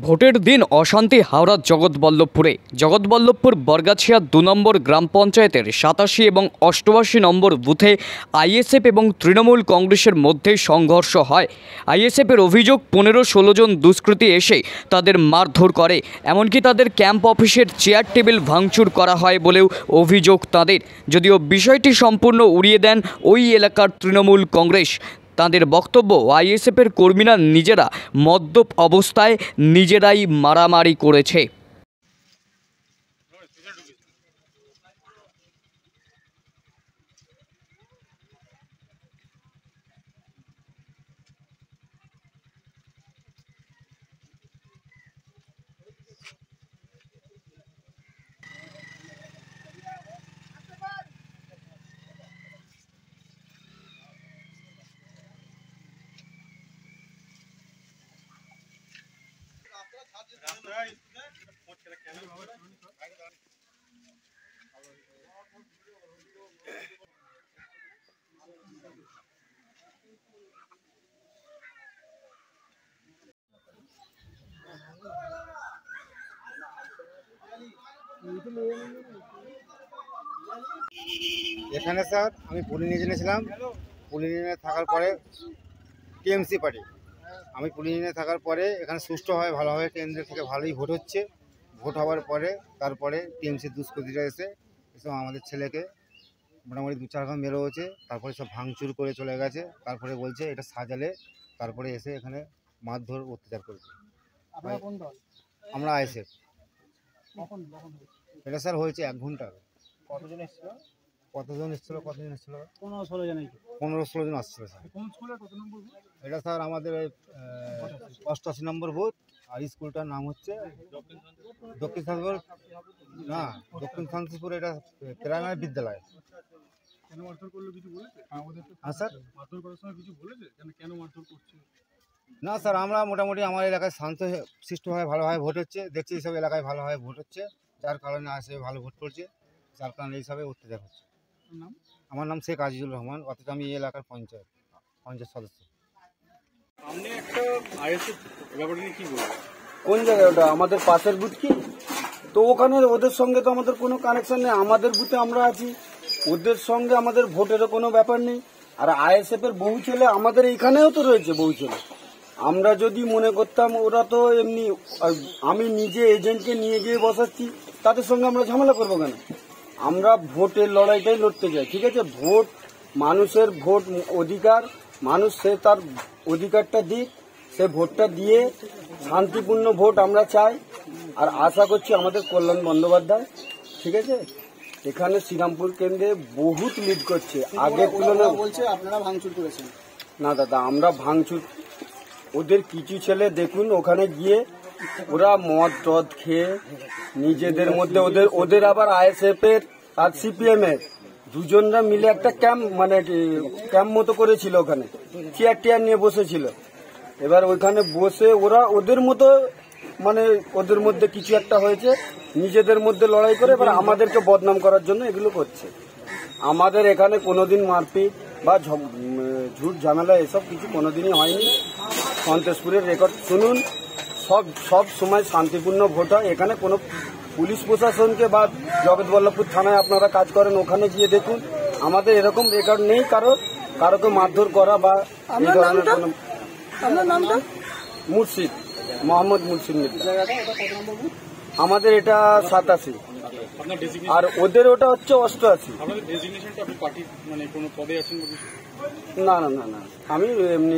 ভোটের দিন অশান্তি হাওড়ার জগৎবল্লভপুর বরগাছিয়া ২ নম্বর গ্রাম পঞ্চায়েতের ৮৭ এবং ৮৮ নম্বর বুথে আইএসএফ এবং তৃণমূল কংগ্রেসের মধ্যে সংঘর্ষ হয়। আইএসএফের অভিযোগ ১৫-১৬ জন দুষ্কৃতী এসে তাদের মারধর করে, এমনকি তাদের ক্যাম্প অফিসের চেয়ার টেবিল ভাঙচুর করা হয় বলেও অভিযোগ তাদের। যদিও বিষয়টি সম্পূর্ণ উড়িয়ে দেন ওই এলাকার তৃণমূল কংগ্রেস। তাদের বক্তব্য, আইএসএফের কর্মীরা নিজেরা মদ্যপ অবস্থায় নিজেরাই মারামারি করেছে। এখানে স্যার আমি পুলিশ নিয়ে ছিলাম। পুলিশ নিয়ে থাকার পরে টিএমসি পার্টি, আমি পুলিশ নিয়ে থাকার পরে এখানে সুষ্ঠুভাবে ভালোভাবে কেন্দ্র থেকে ভালোই ভোট হচ্ছে। ভোট হওয়ার পরে তারপরে টিএমসির দুষ্কৃতীরা এসে আমাদের ছেলেকে মোটামুটি ২-৪ ঘন্টা মেরে হয়েছে। তারপরে সব ভাঙচুর করে চলে গেছে। তারপরে বলছে এটা সাজালে, তারপরে এসে এখানে মারধর অত্যাচার করেছে। আমরা আইএসএফ। এটা স্যার হয়েছে ১ ঘন্টা আগে। কতজন এসেছিল? ১৫-১৬ জন আসছিল স্যার। এটা স্যার আমাদের ৮৮ নম্বর বুথ, আর স্কুলটার নাম হচ্ছে দক্ষিণ শান্তিপুর। এটা প্রাইমারি বিদ্যালয়। হ্যাঁ স্যার। না স্যার, আমরা মোটামুটি আমার এলাকায় শান্ত সুষ্ঠুভাবে ভালোভাবে ভোট হচ্ছে। দেখছি এইসব এলাকায় ভালোভাবে ভোট হচ্ছে, যার কারণে আসে ভালো ভোট করছে, যার কারণে এইসবে অত্যাচার হচ্ছে। আমার নাম শেখ আজিজুর রহমান, অথচ আমি এই এলাকার পঞ্চায়েত সদস্য। কোন জায়গায় ওটা? আমাদের পাশের বুথ কি? তো ওখানে ওদের সঙ্গে তো আমাদের কোনো কানেকশন নেই। আমাদের বুথে আমরা আছি, ওদের সঙ্গে আমাদের ভোটেরও কোনো ব্যাপার নেই। আর আইএসএফ এর বহু ছেলে আমাদের এইখানেও তো রয়েছে, বহু ছেলে। আমরা যদি মনে করতাম ওরা তো এমনি, আমি নিজে এজেন্টকে নিয়ে গিয়ে বসাচ্ছি, তাদের সঙ্গে আমরা ঝামেলা করবো কেন? আমরা ভোটের লড়াইটাই লড়তে চাই, ঠিক আছে? ভোট মানুষের, ভোট অধিকার, মানুষ সে তার অধিকারটা দিক, সে ভোটটা দিয়ে শান্তিপূর্ণ ভোট আমরা চাই। আর আশা করছি আমাদের কল্যাণ বন্দ্যোপাধ্যায়, ঠিক আছে, এখানে শ্রীরামপুর কেন্দ্রে বহুত লিড করছে। আগের তুলনায় বলছে আপনারা ভাঙচুর করেছেন। না দাদা, আমরা ভাঙচুর, ওদের কিছু ছেলে দেখুন ওখানে গিয়ে ওরা মদ টদ খেয়ে নিজেদের মধ্যে, ওদের আবার আইএসএফ এর আর সিপিএম এর দুজনরা মিলে একটা ক্যাম্প মতো করেছিল, ওখানে চেয়ার টেয়ার নিয়ে বসেছিল। এবার ওইখানে বসে ওরা ওদের মতো, ওদের মধ্যে কিছু একটা হয়েছে, নিজেদের মধ্যে লড়াই করে এবার আমাদেরকে বদনাম করার জন্য এগুলো করছে। আমাদের এখানে কোনোদিন মারপিট বা ঝুট ঝামেলা এসব কিছু কোনোদিনই হয়নি। সন্তোষপুরের রেকর্ড শুনুন, সব সময় শান্তিপূর্ণ ভোট হয়। এখানে কোনো পুলিশ প্রশাসনকে বা জগৎবল্লভপুর থানায় আপনারা কাজ করেন, ওখানে গিয়ে দেখুন, আমাদের এরকম রেকর্ড নেই কারোকে মারধর করা বা এই ধরনের কোনো। মুর্শিদ, মোহাম্মদ মুর্শিদ মির্জা। আমাদের এটা ৮৭, আর ওদের ওটা হচ্ছে ৮৮। না, আমি এমনি